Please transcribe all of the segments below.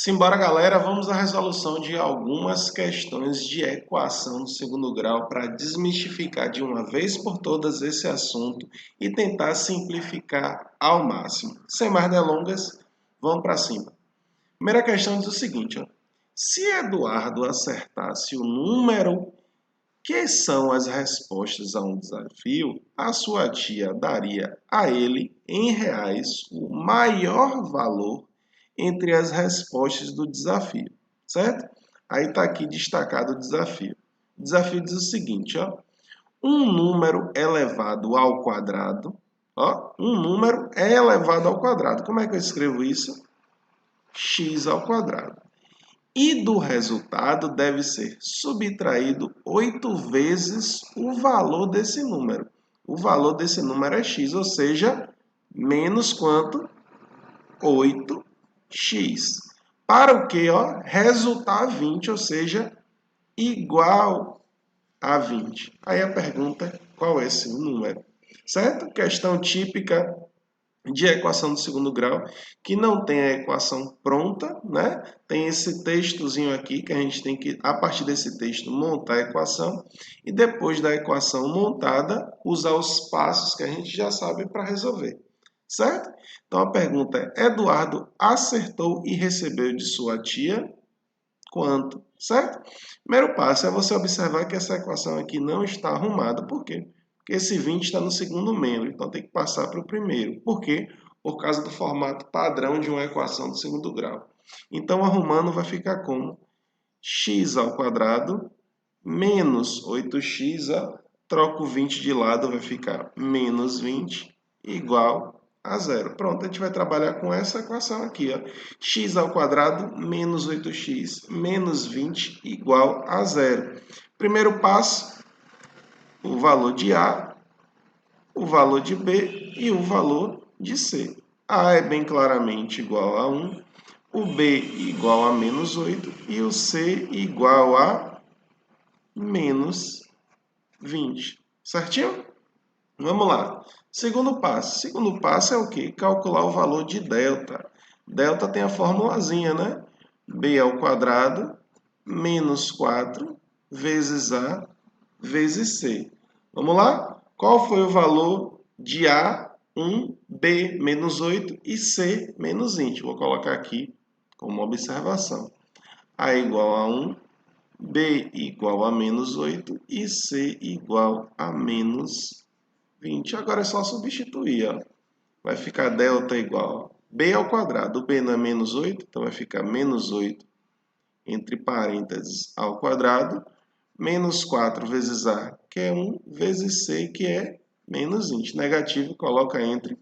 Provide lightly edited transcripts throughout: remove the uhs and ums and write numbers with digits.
Simbora, galera, vamos à resolução de algumas questões de equação do segundo grau para desmistificar de uma vez por todas esse assunto e tentar simplificar ao máximo. Sem mais delongas, vamos para cima. Primeira questão diz o seguinte, ó. Se Eduardo acertasse o número que são as respostas a um desafio, a sua tia daria a ele, em reais, o maior valor entre as respostas do desafio, certo? Aí está aqui destacado o desafio. O desafio diz o seguinte, ó. Um número elevado ao quadrado, ó, um número é elevado ao quadrado. Como é que eu escrevo isso? X ao quadrado. E do resultado deve ser subtraído 8 vezes o valor desse número. O valor desse número é x, ou seja, menos quanto? 8x. Para o que? Resultar 20, ou seja, igual a 20. Aí a pergunta é, qual é esse número? Certo? Questão típica de equação do segundo grau, que não tem a equação pronta, né? Tem esse textozinho aqui que a gente tem que, a partir desse texto, montar a equação e depois da equação montada, usar os passos que a gente já sabe para resolver, certo? Então a pergunta é, Eduardo acertou e recebeu de sua tia quanto, certo? Primeiro passo é você observar que essa equação aqui não está arrumada. Por quê? Porque esse 20 está no segundo membro, então tem que passar para o primeiro. Por quê? Por causa do formato padrão de uma equação do segundo grau. Então, arrumando vai ficar como x ao quadrado menos 8x, ó, troco 20 de lado, vai ficar menos 20 igual a zero. Pronto, a gente vai trabalhar com essa equação aqui, ó. X ao quadrado menos 8x menos 20 igual a zero. Primeiro passo, o valor de A, o valor de B e o valor de C. A é bem claramente igual a 1, o B igual a menos 8 e o C igual a menos 20. Certinho? Vamos lá. Segundo passo. Segundo passo é o quê? Calcular o valor de delta. Delta tem a formulazinha, né? B ao quadrado menos 4 vezes A vezes C. Vamos lá? Qual foi o valor de A? 1, B menos 8 e C menos 20. Vou colocar aqui como observação. A igual a 1, B igual a menos 8 e C igual a menos 20. Agora é só substituir, ó. Vai ficar delta igual a B ao quadrado. O B não é menos 8, então vai ficar menos 8 entre parênteses ao quadrado, menos 4 vezes A, que é 1, vezes C, que é menos 20. Negativo, coloca entre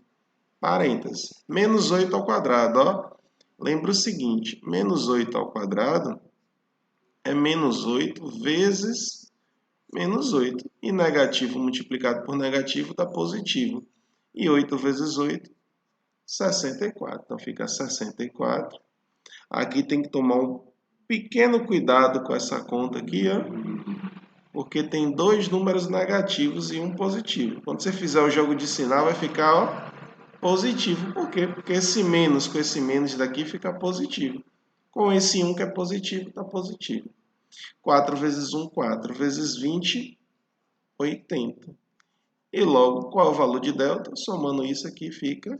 parênteses. Menos 8 ao quadrado, ó. Lembra o seguinte, menos 8 ao quadrado é menos 8 vezes menos 8. E negativo multiplicado por negativo dá positivo. E 8 vezes 8, 64. Então fica 64. Aqui tem que tomar um pequeno cuidado com essa conta aqui, ó, porque tem dois números negativos e um positivo. Quando você fizer o jogo de sinal, vai ficar, ó, positivo. Por quê? Porque esse menos com esse menos daqui fica positivo. Com esse 1 que é positivo, está positivo. 4 vezes 1, 4 vezes 20, 80. E logo, qual é o valor de delta? Somando isso aqui fica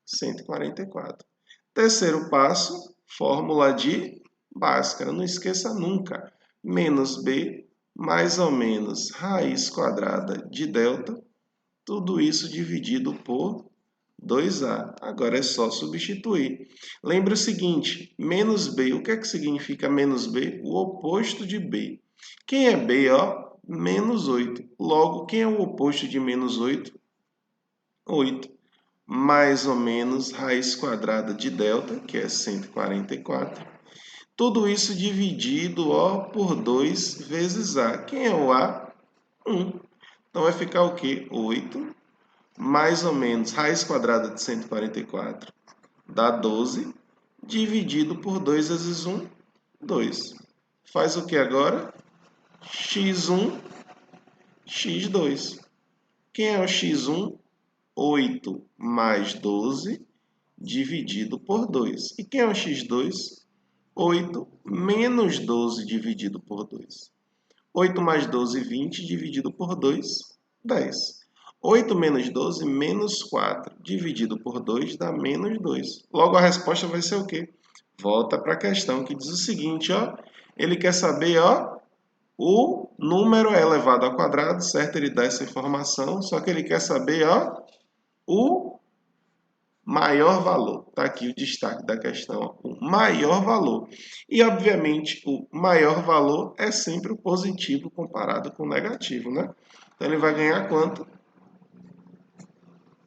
144. Terceiro passo, fórmula de Bhaskara. Não esqueça nunca. Menos B mais ou menos raiz quadrada de delta. Tudo isso dividido por 2A. Agora é só substituir. Lembre o seguinte, menos B, o que é que significa menos B? O oposto de B. Quem é B, ó? Menos 8. Logo, quem é o oposto de menos 8? 8. Mais ou menos raiz quadrada de delta, que é 144. Tudo isso dividido, ó, por 2 vezes A. Quem é o A? 1. Então vai ficar o quê? 8 mais ou menos raiz quadrada de 144 dá 12, dividido por 2 vezes 1, 2. Faz o que agora? x1, x2. Quem é o x1? 8 mais 12, dividido por 2. E quem é o x2? 8 menos 12 dividido por 2. 8 mais 12, 20, dividido por 2, 10. 8 menos 12, menos 4, dividido por 2, dá menos 2. Logo, a resposta vai ser o quê? Volta para a questão que diz o seguinte, ó. Ele quer saber, ó, o número é elevado ao quadrado, certo? Ele dá essa informação, só que ele quer saber, ó, o maior valor. Está aqui o destaque da questão, ó, o maior valor. E, obviamente, o maior valor é sempre o positivo comparado com o negativo, né? Então, ele vai ganhar quanto?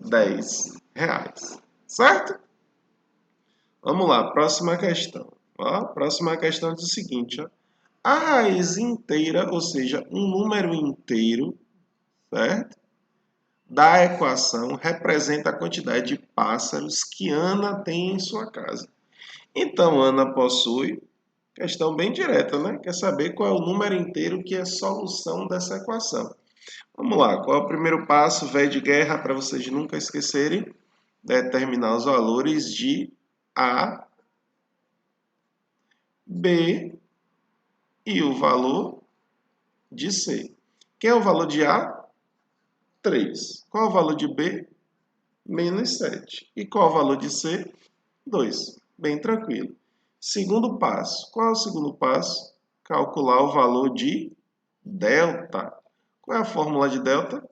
R$10. Certo? Vamos lá, próxima questão. Ó, próxima questão diz o seguinte, ó. A raiz inteira, ou seja, um número inteiro, certo? Da equação representa a quantidade de pássaros que Ana tem em sua casa. Então, Ana possui, questão bem direta, né? Quer saber qual é o número inteiro que é solução dessa equação. Vamos lá, qual é o primeiro passo, V de guerra, para vocês nunca esquecerem? Determinar os valores de A, B e o valor de C. Quem é o valor de A? 3. Qual é o valor de B? Menos 7. E qual é o valor de C? 2. Bem tranquilo. Segundo passo. Qual é o segundo passo? Calcular o valor de delta. Qual é a fórmula de delta?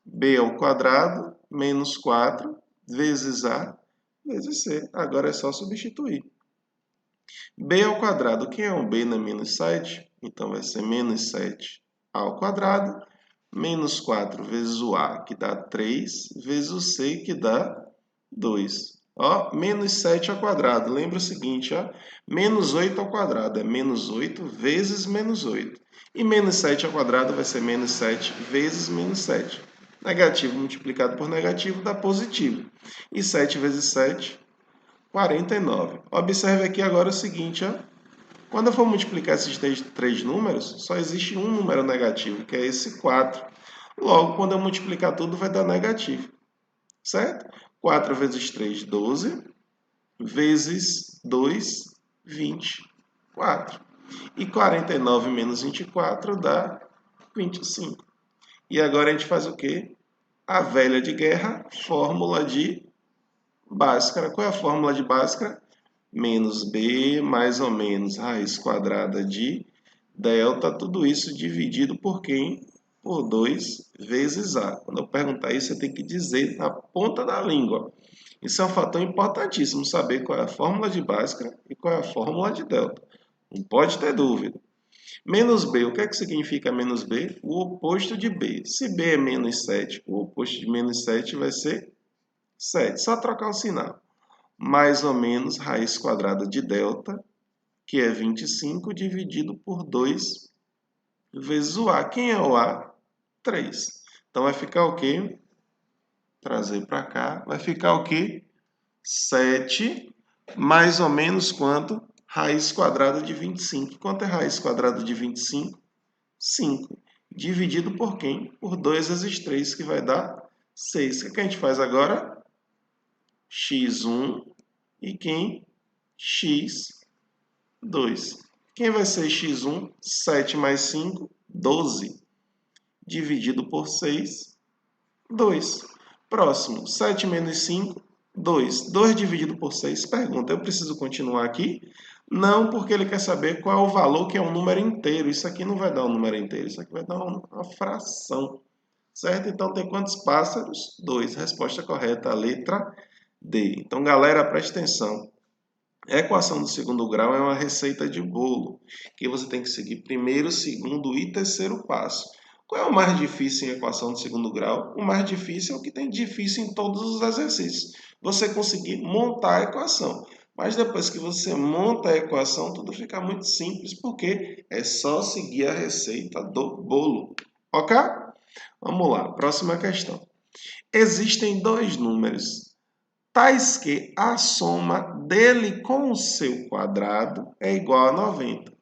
B ao quadrado menos 4 vezes A vezes C. Agora é só substituir. B ao quadrado. Quem é o B, né? Menos 7. Então vai ser menos 7 ao quadrado menos 4 vezes o A, que dá 3, vezes o C, que dá 2. Ó, menos 7 ao quadrado. Lembra o seguinte, ó, menos 8 ao quadrado é menos 8 vezes menos 8. E menos 7 ao quadrado vai ser menos 7 vezes menos 7. Negativo multiplicado por negativo dá positivo. E 7 vezes 7, 49. Observe aqui agora o seguinte, ó. Quando eu for multiplicar esses três números, só existe um número negativo, que é esse 4. Logo, quando eu multiplicar tudo, vai dar negativo. Certo? 4 vezes 3, 12. Vezes 2, 24. E 49 menos 24 dá 25. E agora a gente faz o quê? A velha de guerra, fórmula de Bhaskara. Qual é a fórmula de Bhaskara? Menos B mais ou menos raiz quadrada de delta, tudo isso dividido por quem? Por 2 vezes A. Quando eu perguntar isso, você tem que dizer na ponta da língua. Isso é um fator importantíssimo, saber qual é a fórmula de Bhaskara e qual é a fórmula de delta. Não pode ter dúvida. Menos B, o que é que significa menos B? O oposto de B. Se B é menos 7, o oposto de menos 7 vai ser 7. Só trocar o sinal. Mais ou menos raiz quadrada de delta, que é 25, dividido por 2 vezes o A. Quem é o A? 3. Então, vai ficar o quê? Trazer para cá. Vai ficar o quê? 7, mais ou menos quanto? Raiz quadrada de 25. Quanto é raiz quadrada de 25? 5. Dividido por quem? Por 2 vezes 3, que vai dar 6. O que a gente faz agora? x1 e quem? x2. Quem vai ser x1? 7 mais 5, 12. Dividido por 6, 2. Próximo, 7 menos 5, 2. 2 dividido por 6. Pergunta, eu preciso continuar aqui? Não, porque ele quer saber qual é o valor que é um número inteiro. Isso aqui não vai dar um número inteiro, isso aqui vai dar uma fração. Certo? Então, tem quantos pássaros? 2. Resposta correta, a letra D. Então, galera, preste atenção. A equação do segundo grau é uma receita de bolo, que você tem que seguir primeiro, segundo e terceiro passo. Qual é o mais difícil em equação do segundo grau? O mais difícil é o que tem difícil em todos os exercícios. Você conseguir montar a equação. Mas depois que você monta a equação, tudo fica muito simples, porque é só seguir a receita do bolo. Ok? Vamos lá, próxima questão. Existem dois números tais que a soma dele com o seu quadrado é igual a 90.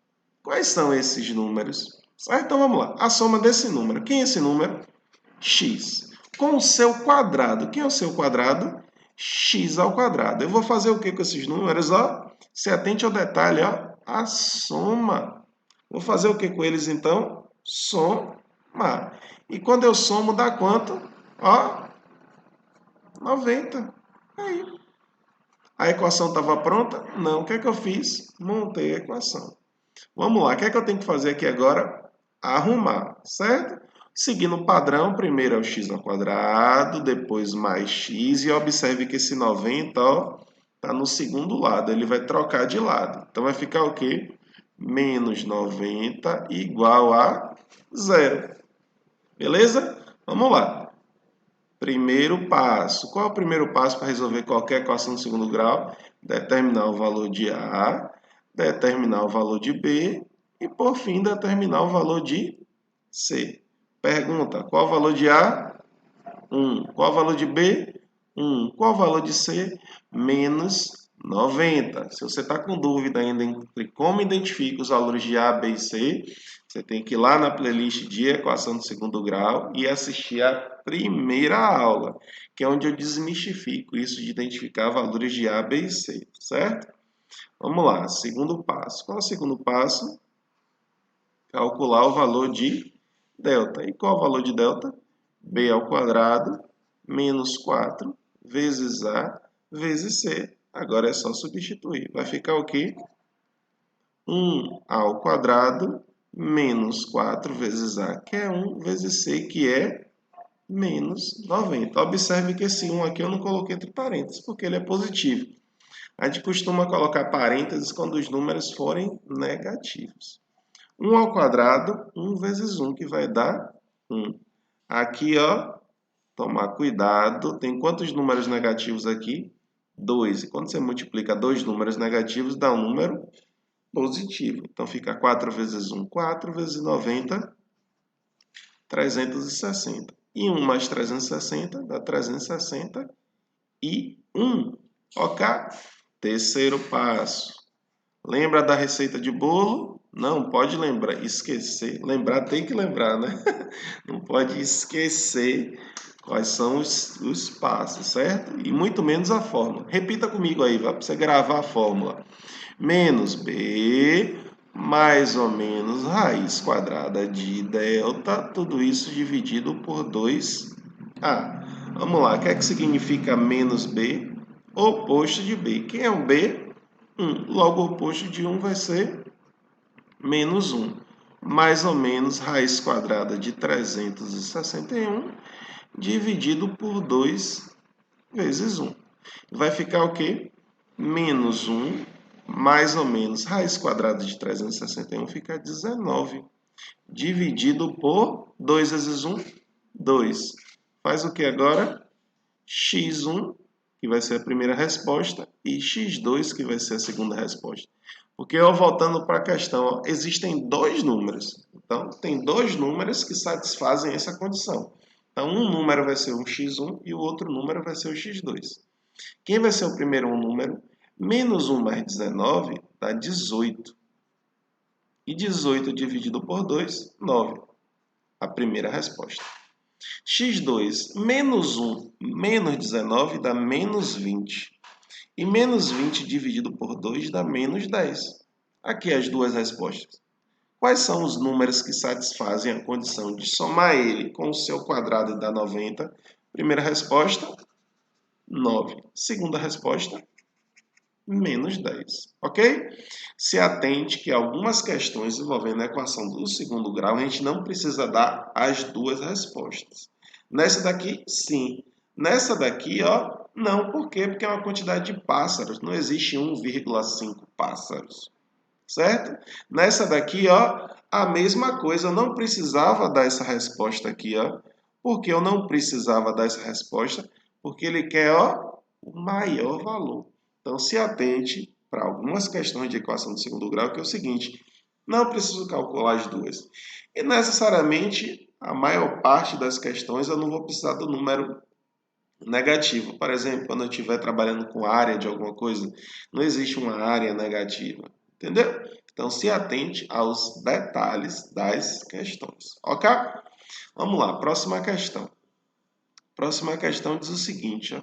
Quais são esses números? Certo? Então vamos lá. A soma desse número. Quem é esse número? X. Com o seu quadrado. Quem é o seu quadrado? x ao quadrado. Eu vou fazer o que com esses números? Ó, se atente ao detalhe, ó, a soma. Vou fazer o que com eles, então? Somar. E quando eu somo, dá quanto? Ó, 90. Aí. A equação estava pronta? Não. O que é que eu fiz? Montei a equação. Vamos lá. O que é que eu tenho que fazer aqui agora? Arrumar, certo? Seguindo o padrão, primeiro é o x ao quadrado, depois mais x, e observe que esse 90, ó, está no segundo lado, ele vai trocar de lado. Então vai ficar o quê? Menos 90 igual a zero. Beleza? Vamos lá. Primeiro passo. Qual é o primeiro passo para resolver qualquer equação do segundo grau? Determinar o valor de A, determinar o valor de B e, por fim, determinar o valor de C. Pergunta, qual o valor de A? 1. Qual o valor de B? 1. Qual o valor de C? Menos 90. Se você está com dúvida ainda entre como identifica os valores de A, B e C, você tem que ir lá na playlist de equação do segundo grau e assistir a primeira aula, que é onde eu desmistifico isso de identificar valores de A, B e C, certo? Vamos lá, segundo passo. Qual é o segundo passo? Calcular o valor de delta. E qual é o valor de delta? B ao quadrado menos 4 vezes A vezes C. Agora é só substituir. Vai ficar o quê? 1 ao quadrado menos 4 vezes A, que é 1, vezes C, que é menos 90. Observe que esse 1 aqui eu não coloquei entre parênteses, porque ele é positivo. A gente costuma colocar parênteses quando os números forem negativos. 1 ao quadrado, 1 vezes 1, que vai dar 1. Aqui, ó, tomar cuidado. Tem quantos números negativos aqui? 2. E quando você multiplica dois números negativos, dá um número positivo. Então, fica 4 vezes 1, 4 vezes 90, 360. E 1 mais 360 dá 361. Ok? Terceiro passo. Lembra da receita de bolo? Não pode lembrar, esquecer. Lembrar tem que lembrar, né? Não pode esquecer quais são os passos, certo? E muito menos a fórmula. Repita comigo aí, vai para você gravar a fórmula. Menos B mais ou menos raiz quadrada de delta, tudo isso dividido por 2A. Vamos lá, o que é que significa menos B? Oposto de B. Quem é o B? 1. Logo, o oposto de 1 vai ser menos 1. Mais ou menos raiz quadrada de 361 dividido por 2 vezes 1. Vai ficar o quê? Menos 1, mais ou menos raiz quadrada de 361 fica 19. Dividido por 2 vezes 1, 2. Faz o que agora? x1, que vai ser a primeira resposta, e x2, que vai ser a segunda resposta. Porque, ó, voltando para a questão, ó, existem dois números. Então, tem dois números que satisfazem essa condição. Então, um número vai ser o x1 e o outro número vai ser o x2. Quem vai ser o primeiro número? Menos 1 mais 19 dá 18. E 18 dividido por 2, 9. A primeira resposta. x2 menos 1 menos 19 dá menos 20. E menos 20 dividido por 2 dá menos 10. Aqui as duas respostas. Quais são os números que satisfazem a condição de somar ele com o seu quadrado e dar 90? Primeira resposta, 9. Segunda resposta, menos 10. Ok? Se atente que algumas questões envolvendo a equação do segundo grau, a gente não precisa dar as duas respostas. Nessa daqui, sim. Nessa daqui, ó, não. Por quê? Porque é uma quantidade de pássaros. Não existe 1,5 pássaros. Certo? Nessa daqui, ó, a mesma coisa. Eu não precisava dar essa resposta aqui, ó. Porque eu não precisava dar essa resposta? Porque ele quer, ó, o maior valor. Então, se atente para algumas questões de equação do segundo grau, que é o seguinte: não preciso calcular as duas. E necessariamente, a maior parte das questões eu não vou precisar do número negativo. Por exemplo, quando eu estiver trabalhando com área de alguma coisa, não existe uma área negativa. Entendeu? Então, se atente aos detalhes das questões. Ok? Vamos lá, próxima questão. Próxima questão diz o seguinte, ó.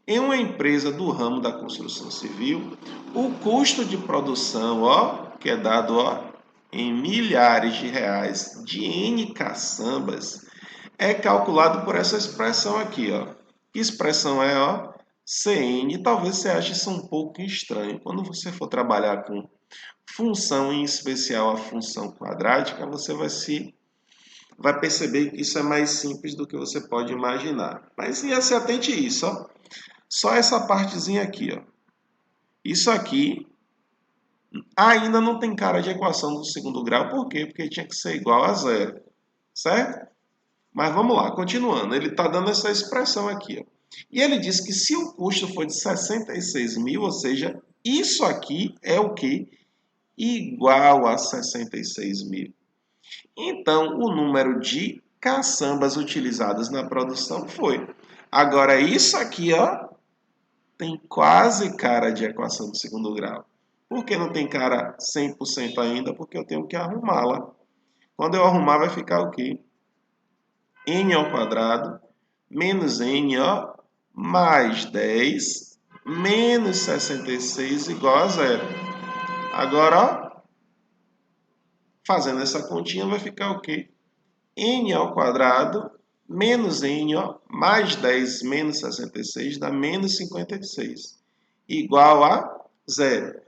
Em uma empresa do ramo da construção civil, o custo de produção, ó, que é dado, ó, em milhares de reais de N caçambas, é calculado por essa expressão aqui, ó. Que expressão é, ó? CN. Talvez você ache isso um pouco estranho. Quando você for trabalhar com função, em especial a função quadrática, você vai perceber que isso é mais simples do que você pode imaginar. Mas se atente a isso, ó. Só essa partezinha aqui, ó. Isso aqui ainda não tem cara de equação do segundo grau. Por quê? Porque tinha que ser igual a zero, certo? Mas vamos lá, continuando. Ele está dando essa expressão aqui, ó. E ele diz que se o custo for de 66 mil, ou seja, isso aqui é o que? Igual a 66 mil. Então, o número de caçambas utilizadas na produção foi. Agora, isso aqui, ó, tem quase cara de equação de segundo grau. Por que não tem cara 100% ainda? Porque eu tenho que arrumá-la. Quando eu arrumar, vai ficar o quê? N ao quadrado menos N, ó, mais 10 menos 66 igual a zero. Agora, ó, fazendo essa continha, vai ficar o quê? N ao quadrado menos N, ó, mais 10 menos 66 dá menos 56, igual a zero.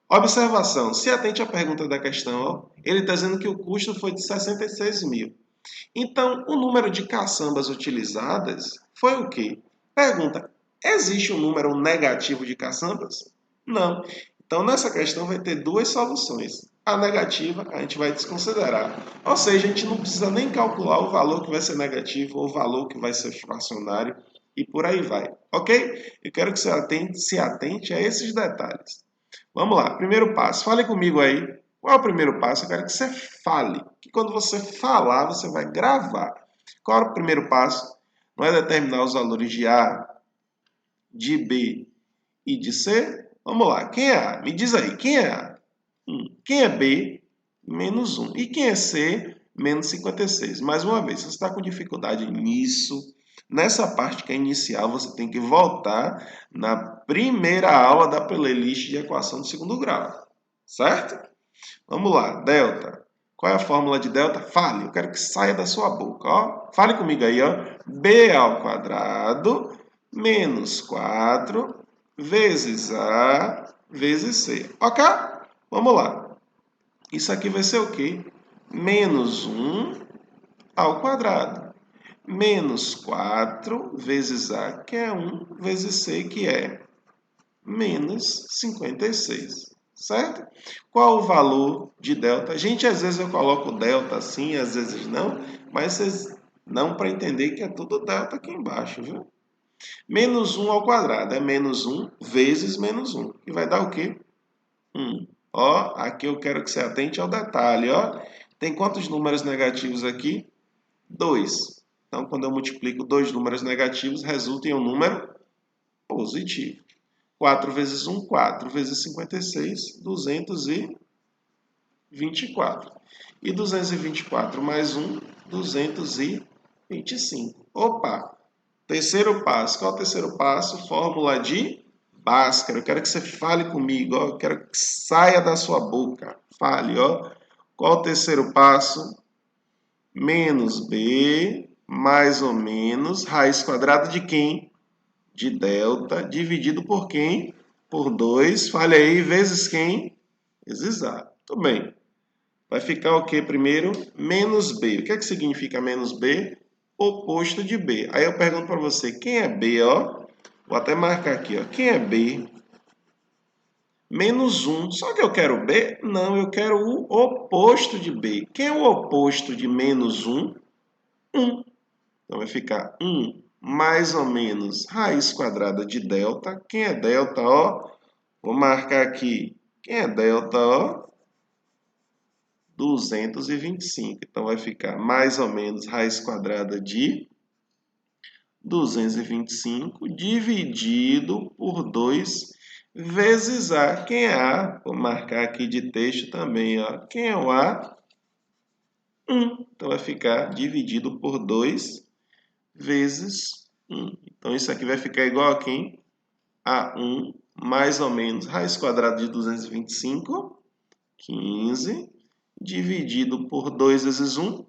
Observação, se atente à pergunta da questão, ó, ele está dizendo que o custo foi de 66 mil. Então, o número de caçambas utilizadas foi o quê? Pergunta, existe um número negativo de caçambas? Não. Então, nessa questão vai ter duas soluções. A negativa a gente vai desconsiderar. Ou seja, a gente não precisa nem calcular o valor que vai ser negativo ou o valor que vai ser fracionário e por aí vai. Ok? Eu quero que você se atente a esses detalhes. Vamos lá, primeiro passo. Fale comigo aí. Qual é o primeiro passo? Eu quero que você fale. Que quando você falar, você vai gravar. Qual é o primeiro passo? Não é determinar os valores de A, de B e de C? Vamos lá. Quem é A? Me diz aí. Quem é A? 1. Quem é B? Menos 1. E quem é C? Menos 56. Mais uma vez, se você está com dificuldade nisso, nessa parte que é inicial, você tem que voltar na primeira aula da playlist de equação de segundo grau. Certo? Vamos lá. Delta. Qual é a fórmula de delta? Fale. Eu quero que saia da sua boca. Ó. Fale comigo aí. Ó. B ao quadrado menos 4 vezes A vezes C. Ok? Vamos lá. Isso aqui vai ser o quê? Menos 1 ao quadrado. Menos 4 vezes A, que é 1, vezes C, que é menos 56. Certo? Qual o valor de delta? Gente, às vezes eu coloco delta assim, às vezes não, mas vocês não para entender que é tudo delta aqui embaixo, viu? Menos 1 ao quadrado é menos 1 vezes menos 1, que vai dar o quê? 1. Ó, aqui eu quero que você atente ao detalhe, ó. Tem quantos números negativos aqui? 2. Então, quando eu multiplico dois números negativos, resulta em um número positivo. 4 vezes 1, 4 vezes 56, 224. E 224 mais 1, 225. Opa! Terceiro passo. Qual é o terceiro passo? Fórmula de Bhaskara. Eu quero que você fale comigo, ó. Eu quero que saia da sua boca. Fale, ó. Qual o terceiro passo? Menos B, mais ou menos, raiz quadrada de quem? De delta, dividido por quem? Por 2. Fale aí, vezes quem? Vezes A. Tudo bem. Vai ficar o que primeiro? Menos B. O que é que significa menos B? Oposto de B. Aí eu pergunto para você, quem é B, ó? Vou até marcar aqui, ó. Quem é B? Menos 1. Só que eu quero B? Não, eu quero o oposto de B. Quem é o oposto de menos 1? 1. Então vai ficar 1 mais ou menos raiz quadrada de delta. Quem é delta, ó? Vou marcar aqui. Quem é delta, ó? 225. Então vai ficar mais ou menos raiz quadrada de 225 dividido por 2 vezes A. Quem é A? Vou marcar aqui de texto também, ó. Quem é o A? 1. Então vai ficar dividido por 2 vezes 1. Então isso aqui vai ficar igual a quem? A1 mais ou menos raiz quadrada de 225, 15, dividido por 2 vezes 1,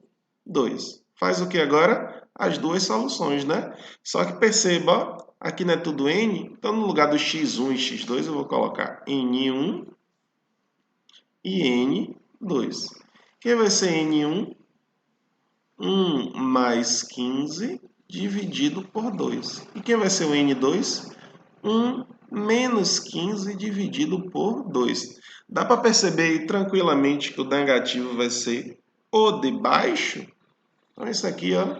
2. Faz o que agora? As duas soluções, né? Só que perceba, ó, aqui não é tudo n, então no lugar do x1 e x2 eu vou colocar n1 e n2. Quem vai ser n1? 1 mais 15 dividido por 2. E quem vai ser o n2? 1 menos 15 dividido por 2. Dá para perceber aí tranquilamente que o negativo vai ser o de baixo? Então, isso aqui, ó,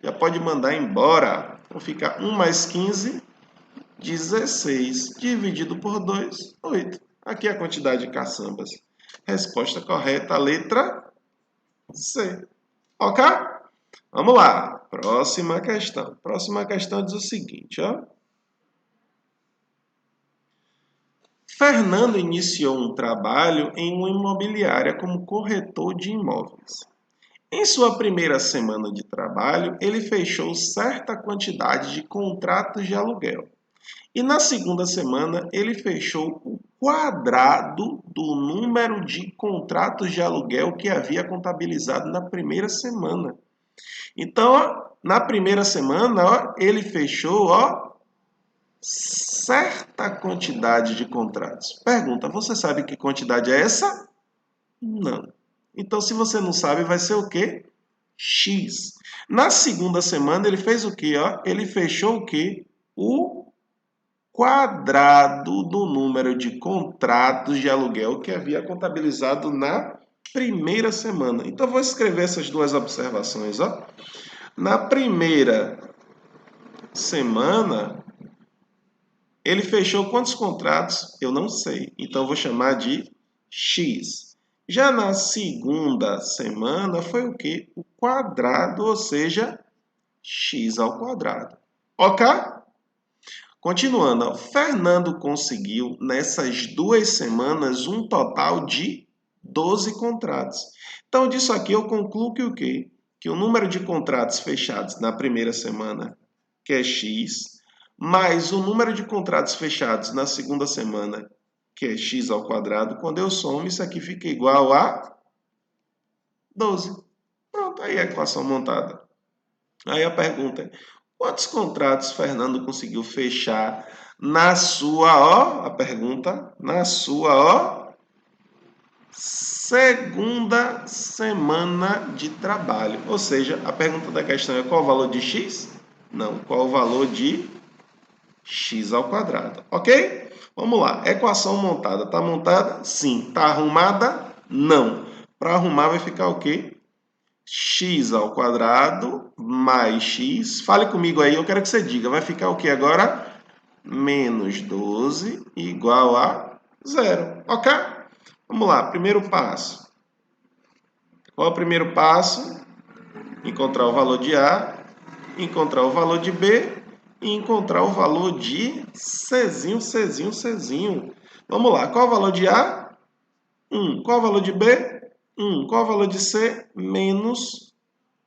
já pode mandar embora. Então, fica 1 mais 15, 16, dividido por 2, 8. Aqui é a quantidade de caçambas. Resposta correta, a letra C. Ok? Vamos lá. Próxima questão. Próxima questão diz o seguinte, ó. Fernando iniciou um trabalho em uma imobiliária como corretor de imóveis. Em sua primeira semana de trabalho, ele fechou certa quantidade de contratos de aluguel. E na segunda semana, ele fechou o quadrado do número de contratos de aluguel que havia contabilizado na primeira semana. Então, ó, na primeira semana, ó, ele fechou, ó, certa quantidade de contratos. Pergunta, você sabe que quantidade é essa? Não. Então, se você não sabe, vai ser o quê? X. Na segunda semana, ele fez o quê? Ó? Ele fechou o quê? O quadrado do número de contratos de aluguel que havia contabilizado na primeira semana. Então, vou escrever essas duas observações. Ó. Na primeira semana, ele fechou quantos contratos? Eu não sei. Então, vou chamar de X. Já na segunda semana, foi o quê? O quadrado, ou seja, X ao quadrado. Ok? Continuando, Fernando conseguiu, nessas 2 semanas, um total de 12 contratos. Então, disso aqui eu concluo que o quê? Que o número de contratos fechados na primeira semana, que é X, mais o número de contratos fechados na segunda semana, que é x ao quadrado, quando eu somo, isso aqui fica igual a 12. Pronto, aí é a equação montada. Aí a pergunta é, quantos contratos Fernando conseguiu fechar na sua, ó, a pergunta, na sua, ó, segunda semana de trabalho. Ou seja, a pergunta da questão é qual o valor de x? Não, qual o valor de x ao quadrado, ok? Vamos lá, equação montada. Está montada? Sim. Está arrumada? Não. Para arrumar vai ficar o quê? X ao quadrado mais x. Fale comigo aí, eu quero que você diga. Vai ficar o quê agora? Menos 12 igual a 0, ok? Vamos lá, primeiro passo. Qual é o primeiro passo? Encontrar o valor de A, encontrar o valor de B e encontrar o valor de Czinho. Vamos lá, qual é o valor de A? 1. Qual é o valor de B? 1. Qual é o valor de C? Menos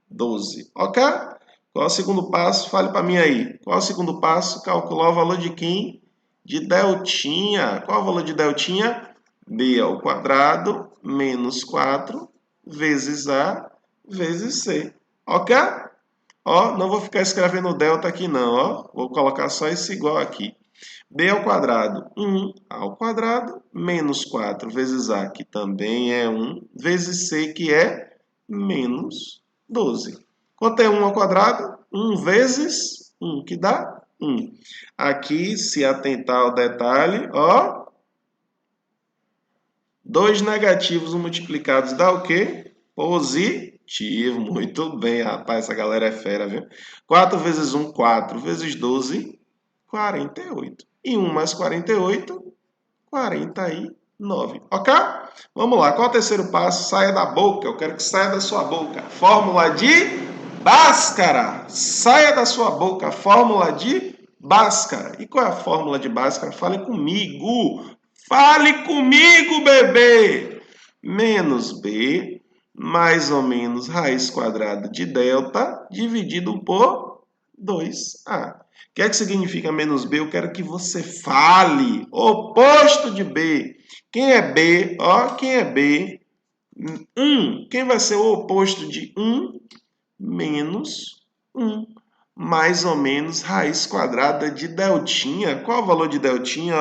12. Ok? Qual é o segundo passo? Fale para mim aí. Qual é o segundo passo? Calcular o valor de quem? De deltinha. Qual é o valor de deltinha? B ao quadrado menos 4 vezes A vezes C. Ok? Ó, não vou ficar escrevendo delta aqui não, ó. Vou colocar só esse igual aqui. B ao quadrado, 1 ao quadrado, menos 4 vezes A, que também é 1, vezes C, que é menos 12. Quanto é 1 ao quadrado? 1 vezes 1, que dá 1. Aqui, se atentar ao detalhe, ó. 2 negativos multiplicados dá o quê? Positivo. Muito bem, rapaz, essa galera é fera, viu? 4 vezes 1, 4 vezes 12, 48. E 1 mais 48, 49. Ok? Vamos lá. Qual é o terceiro passo? Saia da boca. Eu quero que saia da sua boca. Fórmula de Bhaskara. Saia da sua boca. Fórmula de Bhaskara. E qual é a fórmula de Bhaskara? Fale comigo. Fale comigo, bebê. Menos B mais ou menos raiz quadrada de delta dividido por 2A. que é que significa menos B? Eu quero que você fale. Oposto de B. Quem é B? Ó, quem é B? 1. Quem vai ser o oposto de 1? Menos 1. Mais ou menos raiz quadrada de deltinha. Qual o valor de deltinha?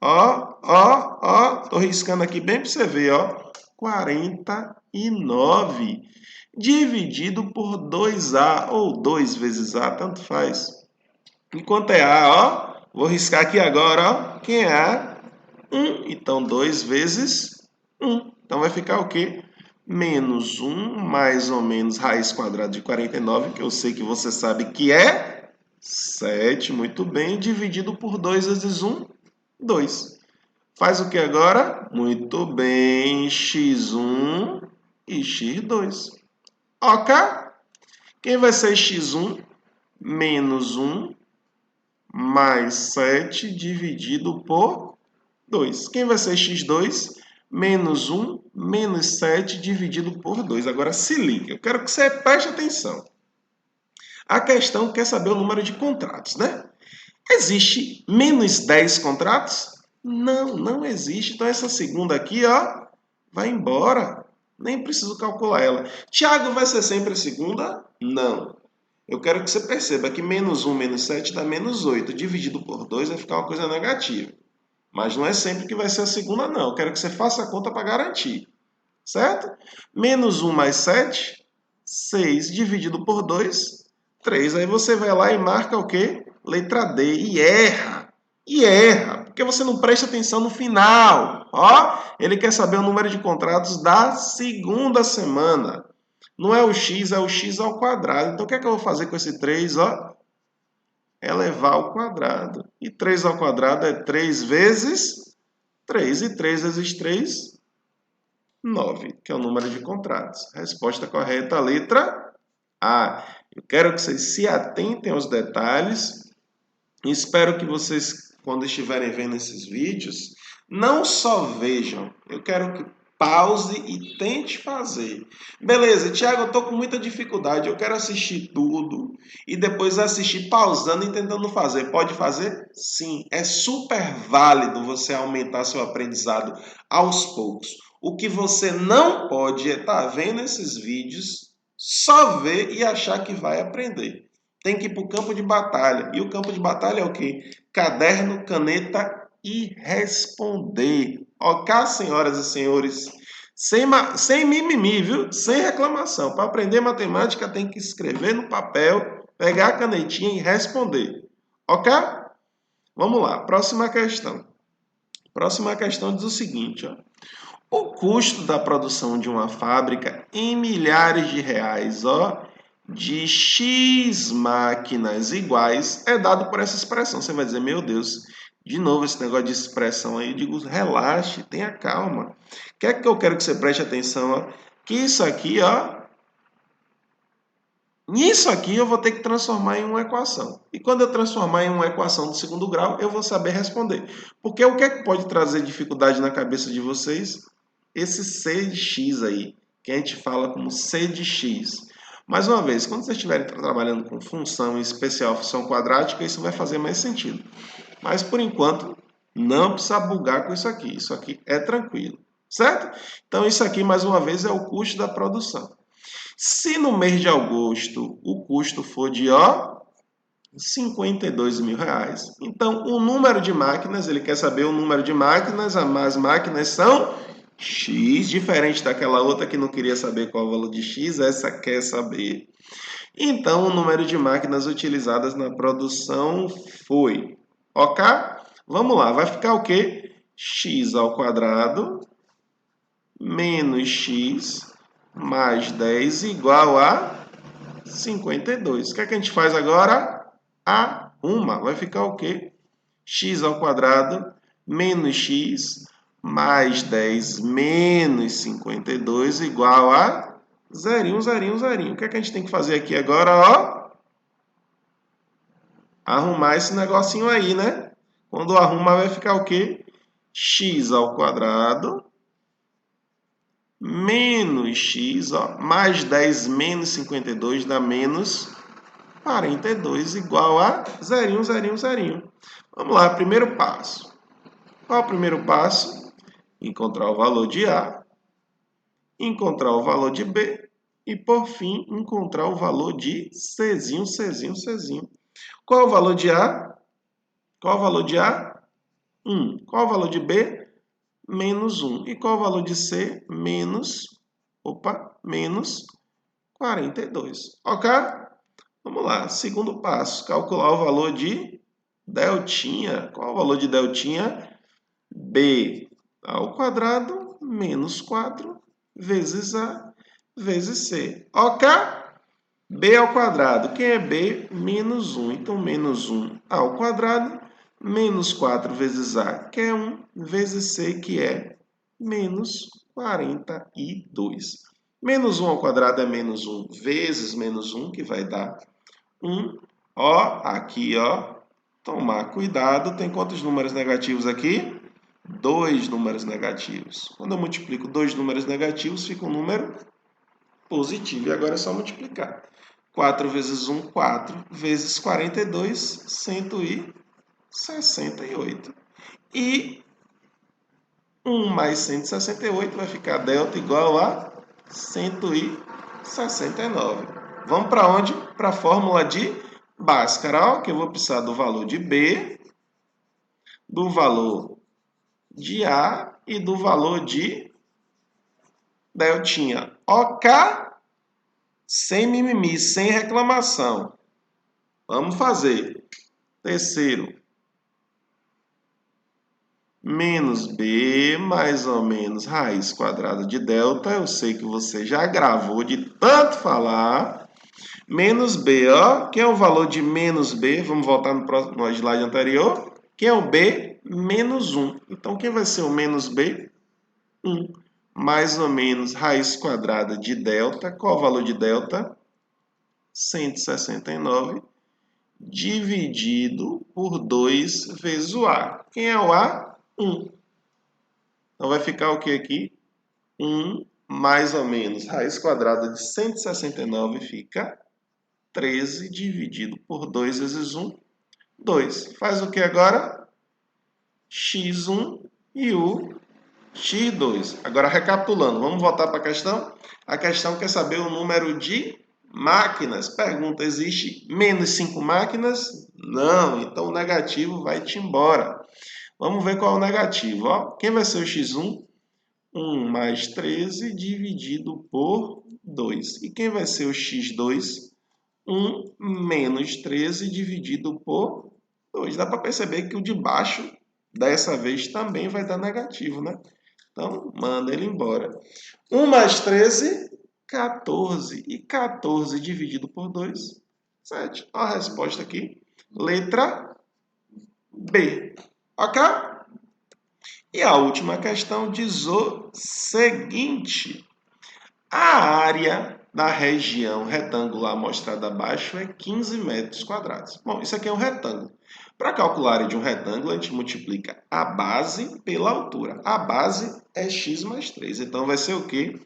Ó. Tô riscando aqui bem para você ver, ó. 49 dividido por 2A ou 2 vezes A, tanto faz. Enquanto é A, ó, vou riscar aqui agora, ó. Quem é A? 1. Então, 2 vezes 1. Então, vai ficar o quê? Menos 1, mais ou menos raiz quadrada de 49, que eu sei que você sabe que é 7. Muito bem. Dividido por 2 vezes 1, 2. Faz o que agora? Muito bem. x1 e x2. Ok? Quem vai ser x1? Menos 1 mais 7 dividido por 2. Quem vai ser x2? Menos 1 menos 7 dividido por 2. Agora se liga, eu quero que você preste atenção. A questão quer saber o número de contratos, né? Existe menos 10 contratos? Não, não existe. Então essa segunda aqui, ó, vai embora. Nem preciso calcular ela. Tiago, vai ser sempre a segunda? Não. Eu quero que você perceba que menos 1 menos 7 dá menos 8. Dividido por 2 vai ficar uma coisa negativa. Mas não é sempre que vai ser a segunda, não. Eu quero que você faça a conta para garantir. Certo? Menos 1 mais 7, 6 dividido por 2, 3. Aí você vai lá e marca o quê? Letra D. E erra. E erra. Porque você não presta atenção no final. Ó, ele quer saber o número de contratos da segunda semana. Não é o x, é o x ao quadrado. Então, o que é que eu vou fazer com esse 3? Ó? Elevar ao quadrado. E 3 ao quadrado é 3 vezes 3. E 3 vezes 3, 9, que é o número de contratos. Resposta correta, letra A. Eu quero que vocês se atentem aos detalhes. Espero que vocês, quando estiverem vendo esses vídeos, não só vejam. Eu quero que pause e tente fazer. Beleza, Thiago, eu estou com muita dificuldade. Eu quero assistir tudo e depois assistir pausando e tentando fazer. Pode fazer? Sim, é super válido você aumentar seu aprendizado aos poucos. O que você não pode é estar vendo esses vídeos, só ver e achar que vai aprender. Tem que ir para o campo de batalha. E o campo de batalha é o quê? Caderno, caneta e responder. Ok, senhoras e senhores? Sem mimimi, viu? Sem reclamação. Para aprender matemática tem que escrever no papel, pegar a canetinha e responder. Ok? Vamos lá. Próxima questão. Próxima questão diz o seguinte, ó. O custo da produção de uma fábrica em milhares de reais, ó, de X máquinas iguais é dado por essa expressão. Você vai dizer, meu Deus, de novo esse negócio de expressão aí. Eu digo, relaxe, tenha calma. O que é que eu quero que você preste atenção? Ó? Que isso aqui, ó, nisso aqui eu vou ter que transformar em uma equação. E quando eu transformar em uma equação do segundo grau, eu vou saber responder. Porque o que é que pode trazer dificuldade na cabeça de vocês? Esse C de X aí, que a gente fala como C de X. Mais uma vez, quando vocês estiverem trabalhando com função, em especial função quadrática, isso vai fazer mais sentido. Mas, por enquanto, não precisa bugar com isso aqui. Isso aqui é tranquilo, certo? Então, isso aqui, mais uma vez, é o custo da produção. Se no mês de agosto o custo for de, ó, 52 mil reais, então o número de máquinas, ele quer saber o número de máquinas, as máquinas são X, diferente daquela outra que não queria saber qual é o valor de X, essa quer saber. Então, o número de máquinas utilizadas na produção foi, ok? Vamos lá, vai ficar o quê? X ao quadrado menos X mais 10 igual a 52. O que é que a gente faz agora? Arruma. Vai ficar o quê? X ao quadrado menos X mais 10 menos 52 igual a zerinho, zerinho, zerinho. O que é que a gente tem que fazer aqui agora? Ó, arrumar esse negocinho aí, né? Quando arruma vai ficar o quê? X ao quadrado menos X, ó, mais 10 menos 52 dá menos 42 igual a zerinho, zerinho, zerinho. Vamos lá, primeiro passo. Qual é o primeiro passo? Encontrar o valor de A, encontrar o valor de B e, por fim, encontrar o valor de Czinho, Czinho, Czinho. Qual é o valor de A? Qual é o valor de A? 1. Qual é o valor de B? Menos 1. E qual é o valor de C? Menos 42. Ok? Vamos lá. Segundo passo, calcular o valor de deltinha. Qual é o valor de deltinha? B ao quadrado menos 4 vezes A vezes C. Ok? B ao quadrado. Quem é B? Menos 1. Então, menos 1 ao quadrado menos 4 vezes A, que é 1, vezes C, que é menos 42. Menos 1 ao quadrado é menos 1 vezes menos 1, que vai dar 1. Ó, aqui, ó, tomar cuidado. Tem quantos números negativos aqui? 2 números negativos. Quando eu multiplico 2 números negativos, fica um número positivo. E agora é só multiplicar. 4 vezes 1, 4. Vezes 42, 168. E 1 mais 168 vai ficar delta igual a 169. Vamos para onde? Para a fórmula de Bhaskara, que eu vou precisar do valor de B, do valor de A e do valor de deltinha. OK? Sem mimimi, sem reclamação. Vamos fazer. Terceiro. Menos B mais ou menos raiz quadrada de delta. Eu sei que você já gravou de tanto falar. Menos B, ó. Quem é o valor de menos B? Vamos voltar no slide anterior. Quem é o B? Menos 1. Então, quem vai ser o menos B? 1. Mais ou menos raiz quadrada de delta. Qual o valor de delta? 169. Dividido por 2 vezes o A. Quem é o A? 1. Então, vai ficar o que aqui? 1 mais ou menos raiz quadrada de 169 fica 13 dividido por 2 vezes 1, 2. Faz o que agora? x1 e o x2. Agora, recapitulando, vamos voltar para a questão? A questão quer saber o número de máquinas. Pergunta, existe menos 5 máquinas? Não, então o negativo vai-te embora. Vamos ver qual é o negativo. Ó. Quem vai ser o x1? 1 mais 13 dividido por 2. E quem vai ser o x2? 1 menos 13 dividido por 2. Dá para perceber que o de baixo, dessa vez, também vai dar negativo, né? Então, manda ele embora. 1 mais 13, 14. E 14 dividido por 2, 7. Olha a resposta aqui. Letra B. Ok? E a última questão diz o seguinte. A área da região retangular mostrada abaixo é 15 metros quadrados. Bom, isso aqui é um retângulo. Para calcular a área de um retângulo, a gente multiplica a base pela altura. A base é x mais 3. Então, vai ser o quê?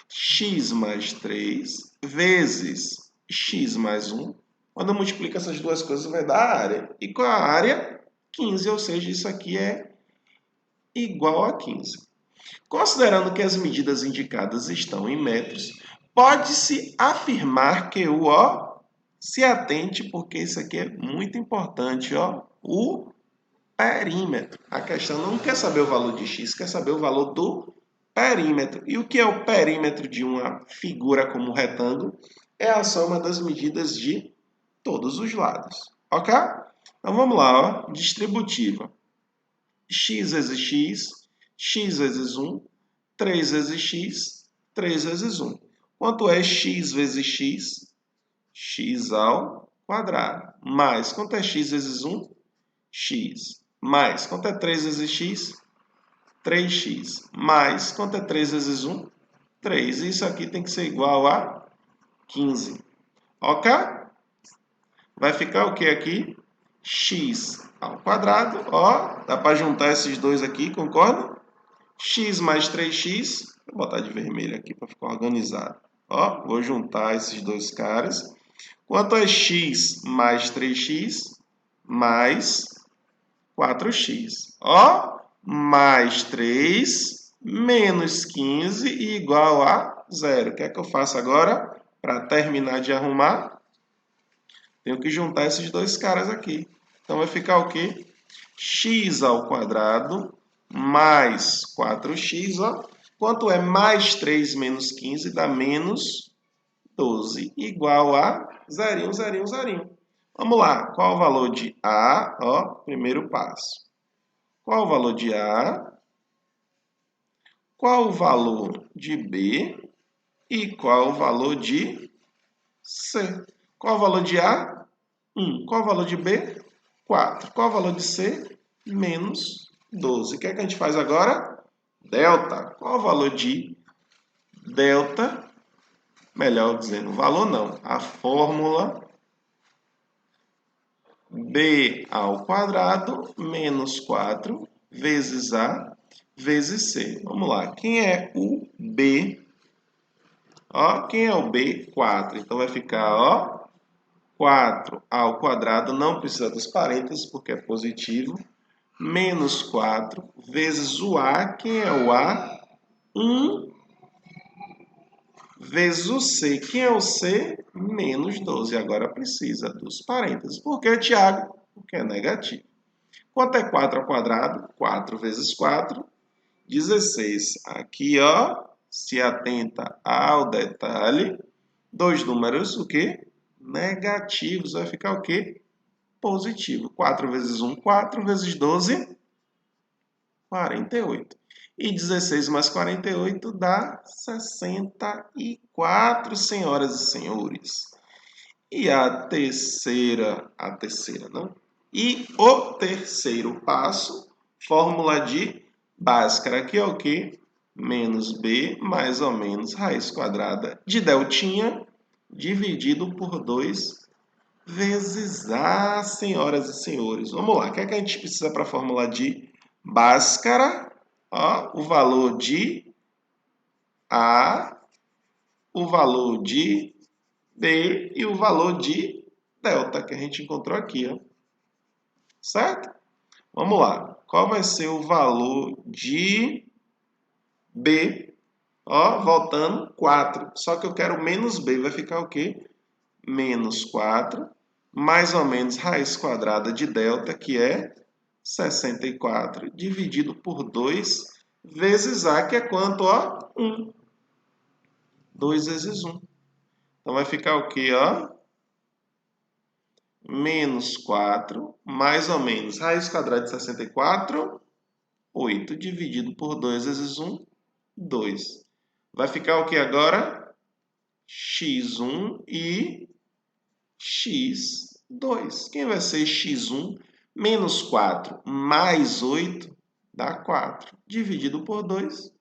X mais 3 vezes x mais 1. Quando eu multiplico essas duas coisas, vai dar a área. E qual é a área? 15, ou seja, isso aqui é igual a 15. Considerando que as medidas indicadas estão em metros, pode-se afirmar que o ó, se atente, porque isso aqui é muito importante, ó, o perímetro. A questão não quer saber o valor de x, quer saber o valor do perímetro. E o que é o perímetro de uma figura como um retângulo? É a soma das medidas de todos os lados. Ok? Então vamos lá, ó, distributiva. X vezes x, x vezes 1, 3 vezes x, 3 vezes 1. Quanto é x vezes x? X ao quadrado. Mais, quanto é x vezes 1? X. Mais, quanto é 3 vezes x? 3x. Mais, quanto é 3 vezes 1? 3. Isso aqui tem que ser igual a 15. Ok? Vai ficar o que aqui? X ao quadrado. Ó, dá para juntar esses dois aqui, concorda? X mais 3x. Vou botar de vermelho aqui para ficar organizado. Ó, vou juntar esses dois caras. Quanto é x mais 3x mais 4x? Ó, mais 3 menos 15 e igual a 0. O que é que eu faço agora? Para terminar de arrumar, tenho que juntar esses dois caras aqui. Então, vai ficar o quê? X ao quadrado mais 4x, ó. Quanto é mais 3 menos 15? Dá menos 12, igual a zerinho, zerinho, zerinho. Vamos lá, qual o valor de A? Ó, primeiro passo. Qual o valor de A? Qual o valor de B? E qual o valor de C? Qual o valor de A? 1. Qual o valor de B? 4. Qual o valor de C? Menos 12. O que é que a gente faz agora? Delta. Qual o valor de delta? Melhor dizendo, valor não. A fórmula B ao quadrado menos 4 vezes A vezes C. Vamos lá. Quem é o B? Ó, quem é o B? 4. Então, vai ficar, ó, 4 ao quadrado, não precisa dos parênteses, porque é positivo, menos 4 vezes o A. Quem é o A? 1 vezes o C. Quem é o C? Menos 12. Agora precisa dos parênteses. Por que, Tiago? Porque é negativo. Quanto é 4 ao quadrado? 4 vezes 4, 16. Aqui, ó, se atenta ao detalhe. Dois números, o quê? Negativos. Vai ficar o quê? Positivo. 4 vezes 1, 4 vezes 12, 48. E 16 mais 48 dá 64, senhoras e senhores. E a terceira não? E o terceiro passo, fórmula de Bhaskara, que é o quê? Menos B mais ou menos raiz quadrada de deltinha dividido por 2 vezes A, senhoras e senhores. Vamos lá, o que é que a gente precisa para a fórmula de Bhaskara? Ó, o valor de A, o valor de B e o valor de delta, que a gente encontrou aqui, ó. Certo? Vamos lá. Qual vai ser o valor de B? Ó, voltando, 4. Só que eu quero menos B. Vai ficar o quê? Menos 4, mais ou menos raiz quadrada de delta, que é 64, dividido por 2, vezes A, que é quanto? Ó, 1. 2 vezes 1. Então, vai ficar o quê? Ó? Menos 4, mais ou menos raiz quadrada de 64, 8, dividido por 2 vezes 1, 2. Vai ficar o que agora? x1 e x2. Quem vai ser x1? Menos 4 mais 8 dá 4. Dividido por 2,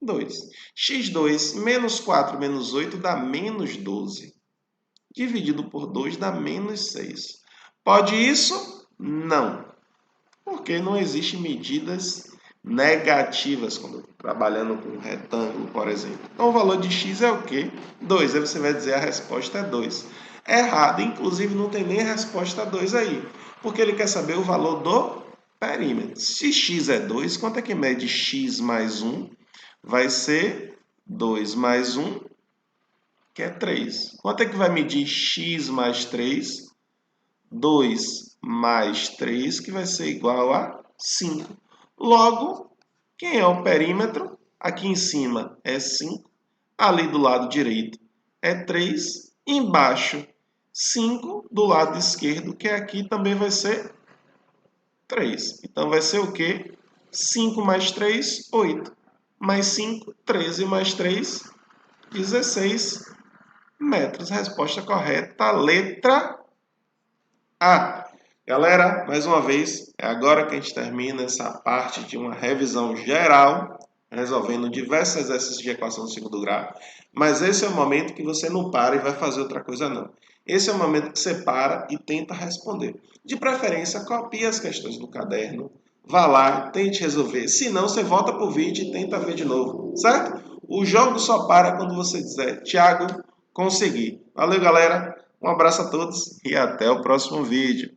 2. x2 menos 4 menos 8 dá menos 12. Dividido por 2 dá menos 6. Pode isso? Não. Porque não existem medidas negativas quando trabalhando com um retângulo, por exemplo. Então, o valor de x é o quê? 2. Aí você vai dizer a resposta é 2. É errado. Inclusive, não tem nem a resposta 2 aí. Porque ele quer saber o valor do perímetro. Se x é 2, quanto é que mede x mais 1? Vai ser 2 mais 1, que é 3. Quanto é que vai medir x mais 3? 2 mais 3, que vai ser igual a 5. Logo, quem é o perímetro? Aqui em cima é 5, ali do lado direito é 3, embaixo 5, do lado esquerdo, que aqui também vai ser 3. Então, vai ser o quê? 5 mais 3, 8. Mais 5, 13 mais 3, 16 metros. Resposta correta, letra A. Galera, mais uma vez, é agora que a gente termina essa parte de uma revisão geral, resolvendo diversos exercícios de equação de segundo grau. Mas esse é o momento que você não para e vai fazer outra coisa, não. Esse é o momento que você para e tenta responder. De preferência, copie as questões do caderno, vá lá, tente resolver. Se não, você volta para o vídeo e tenta ver de novo, certo? O jogo só para quando você dizer, Thiago, consegui. Valeu, galera. Um abraço a todos e até o próximo vídeo.